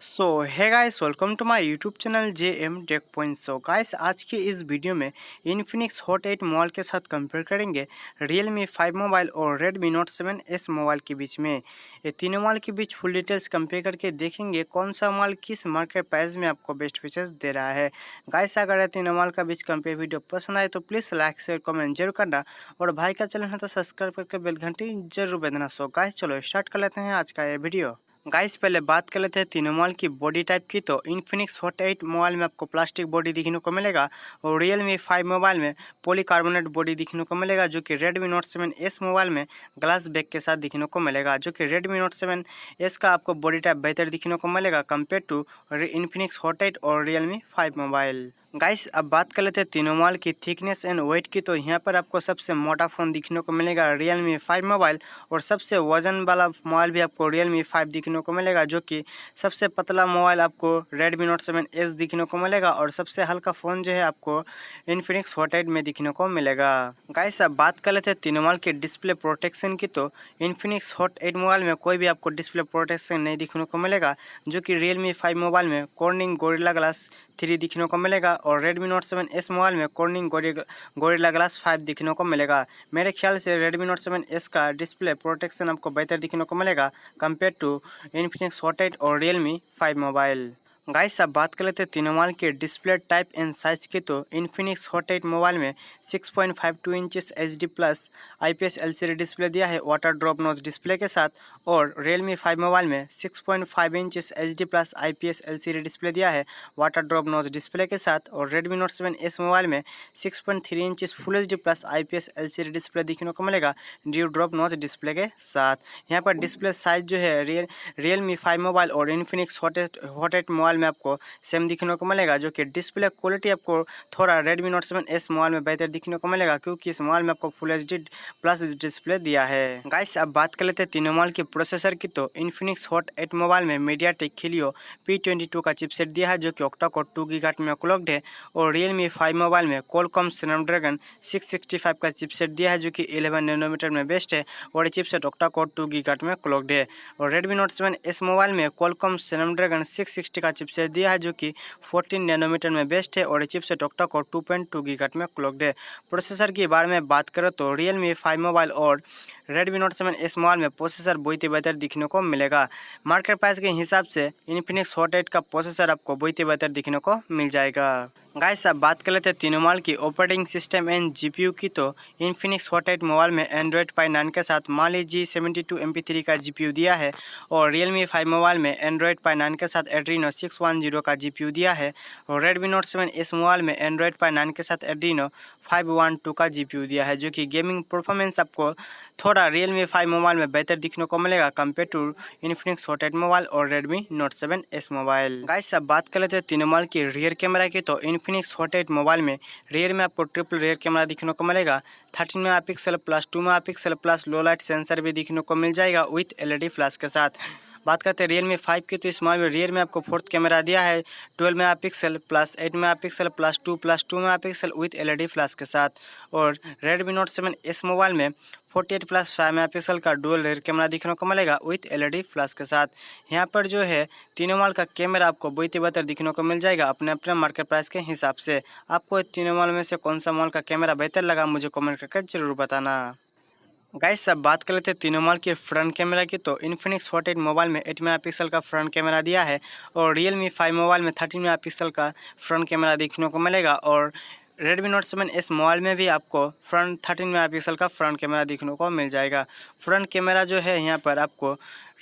सो है guys, welcome to my YouTube channel J M tech point. So guys, आज की इस वीडियो में इन्फिनिक्स हॉट 8 मोबाइल के साथ कंपेयर करेंगे Realme 5 मोबाइल और Redmi Note 7S मोबाइल के बीच में। ये तीनों मोबाइल के बीच फुल डिटेल्स कंपेयर करके देखेंगे कौन सा मोबाइल किस मार्केट प्राइस में आपको बेस्ट फीचर्स दे रहा है। गाइस, अगर ये तीनों मोबाइल का बीच कंपेयर वीडियो पसंद आए तो प्लीज़ लाइक शेयर कमेंट जरूर करना, और भाई का चैनल है तो सब्सक्राइब करके बेल घंटी जरूर बजाना। सो गाइस, चलो स्टार्ट कर लेते हैं आज का ये वीडियो। गाइस, पहले बात कर लेते हैं तीनों मोबाइल की बॉडी टाइप की। तो इन्फिनिक्स हॉट 8 मोबाइल में आपको प्लास्टिक बॉडी देखने को मिलेगा, और Realme 5 मोबाइल में पॉलीकार्बोनेट बॉडी देखने को मिलेगा, जो कि Redmi Note 7S मोबाइल में ग्लास बैक के साथ देखने को मिलेगा। जो कि Redmi Note 7S का आपको बॉडी टाइप बेहतर देखने को मिलेगा कंपेयर टू इन्फिनिक्स हॉट 8 और Realme 5 मोबाइल। गाइस, अब बात कर लेते हैं तीनों मोबाइल की थिकनेस एंड वेट की। तो यहाँ पर आपको सबसे मोटा फ़ोन दिखने को मिलेगा Realme 5 मोबाइल, और सबसे वजन वाला मोबाइल भी आपको Realme 5 दिखने को मिलेगा, जो कि सबसे पतला मोबाइल आपको Redmi Note 7S दिखने को मिलेगा, और सबसे हल्का फ़ोन जो है आपको Infinix Hot 8 में दिखने को मिलेगा। गाइस, अब बात कर लेते हैं तीनों मोबाइल के डिस्प्ले प्रोटेक्शन की। तो Infinix Hot 8 मोबाइल में कोई भी आपको डिस्प्ले प्रोटेक्शन नहीं दिखने को मिलेगा, जो कि Realme 5 मोबाइल में कॉर्निंग गोरिल्ला ग्लास 3 दिखने को मिलेगा, और Redmi Note 7S मोबाइल में कॉर्निंग गोरिल्ला ग्लास 5 दिखने को मिलेगा। मेरे ख्याल से Redmi Note 7S का डिस्प्ले प्रोटेक्शन आपको बेहतर दिखने को मिलेगा कंपेयर टू Infinix Hot 8 और Realme 5 मोबाइल। गाइस, अब बात कर लेते हैं तीनों मोबाइल के डिस्प्ले टाइप एंड साइज की। तो Infinix Hot 8 मोबाइल में 6.52 inches HD plus IPS LCD display दिया है वाटर ड्रॉप नॉच डिस्प्ले के साथ, और Realme 5 मोबाइल में 6.5 inches HD plus IPS LCD display दिया है वाटर ड्रॉप नॉच डिस्प्ले के साथ, और Redmi Note 7S मोबाइल में 6.3 inches full HD plus IPS LCD display दिखने को मिलेगा ड्यू ड्रॉप नॉच डिस्प्ले के साथ। यहाँ पर डिस्प्ले साइज जो है Realme 5 मोबाइल और Infinix Hot 8 मोबाइल में आपको सेम दिखने को मिलेगा, जो कि डिस्प्ले क्वालिटी आपको थोड़ा Redmi Note 7S मोबाइल में बेहतर दिखने को मिलेगा, क्योंकि इस मोबाइल में आपको फुल HD प्लस डिस्प्ले दिया है। गाइस, अब बात कर लेते हैं तीनों मोबाइल की प्रोसेसर की। तो Infinix Hot 8 मोबाइल में MediaTek Helio P22 का चिपसेट दिया है, जो कि ऑक्टा कोर 2 गीगाहर्ट्ज में क्लॉक्ड है, और Realme 5 मोबाइल में Qualcomm Snapdragon 665 का चिपसेट दिया है, जो कि 11 नैनोमीटर में बेस्ट है, और ये चिपसेट ऑक्टा कोर 2 गीगाहर्ट्ज में क्लॉक्ड है। और Redmi Note 7S मोबाइल में Qualcomm Snapdragon 660 का चिपसेट दिया है, जो कि 14 नैनोमीटर में बेस्ट है, और ये चिपसेट ऑक्टा कोर 2.2 गीगाहर्ट्ज में क्लॉक्ड है। प्रोसेसर की बारे में बात करें तो Realme 5 मोबाइल और Redmi Note 7S मोबाइल में प्रोसेसर बहुत ही बेहतर दिखने को मिलेगा। मार्केट प्राइस के हिसाब से Infinix Hot 8 का प्रोसेसर आपको बहुत ही बेहतर दिखने को मिल जाएगा। गाइस, अब बात कर लेते हैं तीनों मोबाइल की ऑपरेटिंग सिस्टम एंड GPU की। तो Infinix Hot 8 मोबाइल में Android Pie 9 के साथ Mali G72 MP3 का GPU दिया है, और Realme 5 मोबाइल में Android Pie 9 के साथ Adreno 610 का GPU दिया है, और Redmi Note 7S मोबाइल में Android Pie 9 के साथ Adreno 512 का GPU दिया है, जो कि गेमिंग परफॉर्मेंस आपको थोड़ा Realme 5 मोबाइल में बेहतर दिखने को मिलेगा compare to Infinix Hot 8 mobile और Redmi Note 7S mobile. Guys, अब बात कर लेते हैं तीनों मोबाइल की रियर कैमरा की। तो Infinix Hot 8 मोबाइल में रियर में आपको ट्रिपल रियर कैमरा दिखने को मिलेगा, 13 megapixel plus 2 megapixel plus low light sensor भी दिखने को मिल जाएगा विथ LED फ्लैश के साथ। बात करते हैं Realme 5 की। तो इस मोबाइल में रियर में आपको फोर्थ कैमरा दिया है 12 megapixel plus 8 megapixel plus 2 megapixel with LED flash के साथ, और Redmi Note 7S मोबाइल में 48 प्लस 5 मेगापिक्सल का डुअल रियर कैमरा दिखने को मिलेगा विथ LED फ्लैश के साथ। यहाँ पर जो है तीनों मोबाइल का कैमरा आपको बहुत ही बेहतर दिखने को मिल जाएगा अपने अपने मार्केट प्राइस के हिसाब से। आपको तीनों मोबाइल में से कौन सा मोबाइल का कैमरा बेहतर लगा मुझे कमेंट करके जरूर बताना। गाइस, अब बात कर लेते हैं तीनों मोबाइल के फ्रंट कैमरा की। तो Infinix Hot 8 मोबाइल में 8 मेगापिक्सल का फ्रंट कैमरा दिया है, और Realme 5 मोबाइल में 13 मेगापिक्सल का फ्रंट कैमरा देखने को मिलेगा, और Redmi Note 7S मोबाइल में भी आपको फ्रंट 13 मेगापिक्सल का फ्रंट कैमरा देखने को मिल जाएगा। फ्रंट कैमरा जो है यहाँ पर आपको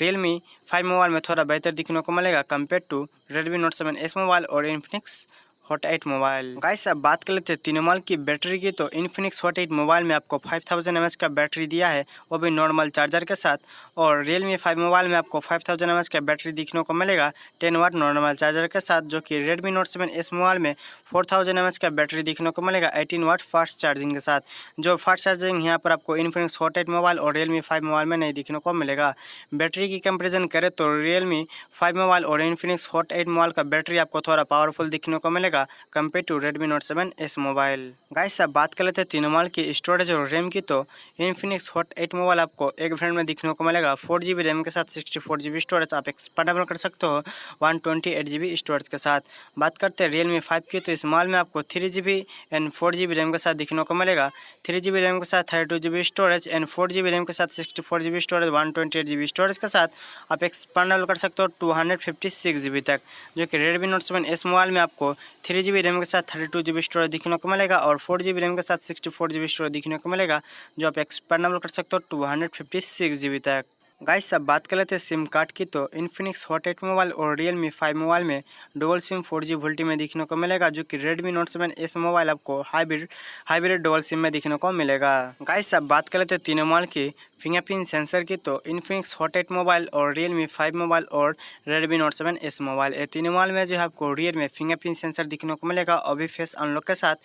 Realme 5 मोबाइल में थोड़ा बेहतर दिखने को मिलेगा compare to Redmi Note 7S mobile और Infinix Hot 8 मोबाइल। गाइस, अब बात कर लेते हैं तीनों मोबाइल की बैटरी की। तो Infinix Hot 8 मोबाइल में आपको 5000 mAh का बैटरी दिया है, वो भी नॉर्मल चार्जर के साथ, और Realme 5 मोबाइल में आपको 5000 mAh का बैटरी दिखने को मिलेगा 10 वाट नॉर्मल चार्जर के साथ, जो कि Redmi Note 7S मोबाइल में 4000 mAh का बैटरी दिखने को मिलेगा 18 वाट फास्ट चार्जिंग के साथ। जो फास्ट चार्जिंग यहाँ पर आपको Infinix Hot 8 मोबाइल और Realme 5 मोबाइल में नहीं दिखने को मिलेगा। बैटरी की कंपेरिजन करें तो Realme 5 मोबाइल और Infinix Hot 8 मोबाइल का बैटरी आपको थोड़ा पावरफुल दिखने को मिलेगा मिलेगा compare to Redmi Note 7s mobile. Guys अब बात कर लेते हैं तीनों मॉडल की स्टोरेज और रैम की, तो Infinix Hot 8 मोबाइल आपको एक वेरिएंट में दिखने को मिलेगा 4GB रैम के साथ 64GB स्टोरेज आप एक्सपेंडेबल कर सकते हो 128GB स्टोरेज के साथ। बात करते हैं Realme 5 की, तो इस मॉडल में आपको 3GB एंड 4GB रैम के साथ दिखने को मिलेगा। 3GB रैम के साथ 32GB storage and 4GB RAM के साथ 64GB स्टोरेज 128GB स्टोरेज के साथ आप एक्सपेंडेबल कर सकते हो 256GB तक, जो कि Redmi Note 7s मोबाइल में आपको 3GB रैम के साथ 32GB स्टोरेज दिखने को मिलेगा और 4GB रैम के साथ 64GB स्टोरेज दिखने को मिलेगा, जो आप एक्सपेंडेबल कर सकते हो 256GB तक। गाइस अब बात कर लेते हैं सिम कार्ड की, तो Infinix Hot 8 मोबाइल और Realme 5 मोबाइल में डुअल सिम 4G वोल्टी में दिखने को मिलेगा, जो कि Redmi Note 7s मोबाइल आपको हाइब्रिड डुअल सिम में दिखने को मिलेगा। गाइस अब बात कर लेते हैं तीनों मॉडल की फिंगरप्रिंट सेंसर की, तो Infinix Hot 8 मोबाइल और Realme 5 मोबाइल और Redmi Note 7s मोबाइल, ये तीनों मॉडल में जो है आपको रियर में फिंगरप्रिंट सेंसर दिखने को मिलेगा और भी फेस अनलॉक के साथ।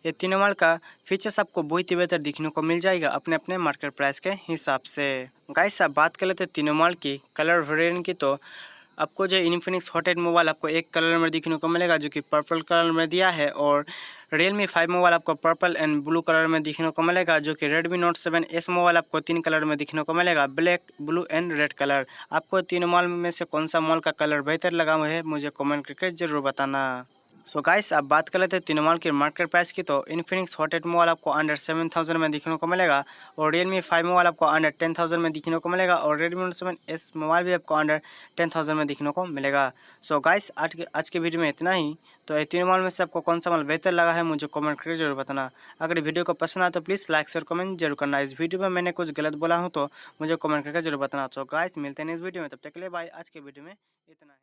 ये तीनों मॉडल का फीचर्स आपको बहुत ही बेहतर दिखने को मिल जाएगा अपने अपने मार्केट प्राइस के हिसाब से। गाइस अब बात कर लेते हैं तीनों मॉडल की कलर वेरिएंट की, तो आपको जो Infinix Hot 8 मोबाइल आपको एक कलर में दिखने को मिलेगा, जो कि पर्पल कलर में दिया है, और Realme 5 मोबाइल आपको पर्पल एंड ब्लू कलर में दिखने को मिलेगा, जो कि Redmi Note 7s मोबाइल आपको 3 कलर में दिखने को मिलेगा, black, blue and red colour. आपको तीनों मॉडल में से कौन सा मॉडल का कलर बेहतर लगा हुआ है मुझे कमेंट करके जरूर बताना। सो गाइस अब बात कर लेते हैं तीनों मॉडल की मार्केट प्राइस की, तो Infinix Hot 8 मोबाइल आपको अंडर 7000 में दिखने को मिलेगा और Realme 5 मोबाइल आपको अंडर 10000 में दिखने को मिलेगा और Redmi Note 7s मोबाइल भी आपको अंडर 10000 में दिखने को मिलेगा। सो गाइस आज के वीडियो में इतना ही। तो ये तीनों मॉडल में से आपको कौन सा मॉडल बेहतर लगा है मुझे कमेंट करके जरूर बताना। अगर वीडियो को पसंद आए तो प्लीज़ लाइक शेयर कमेंट जरूर करना। इस वीडियो में मैंने कुछ गलत बोला हूँ तो मुझे कमेंट करके जरूर बताना। सो गाइस मिलते हैं इस वीडियो में, तब तक के लिए बाय। आज के वीडियो में इतना ही।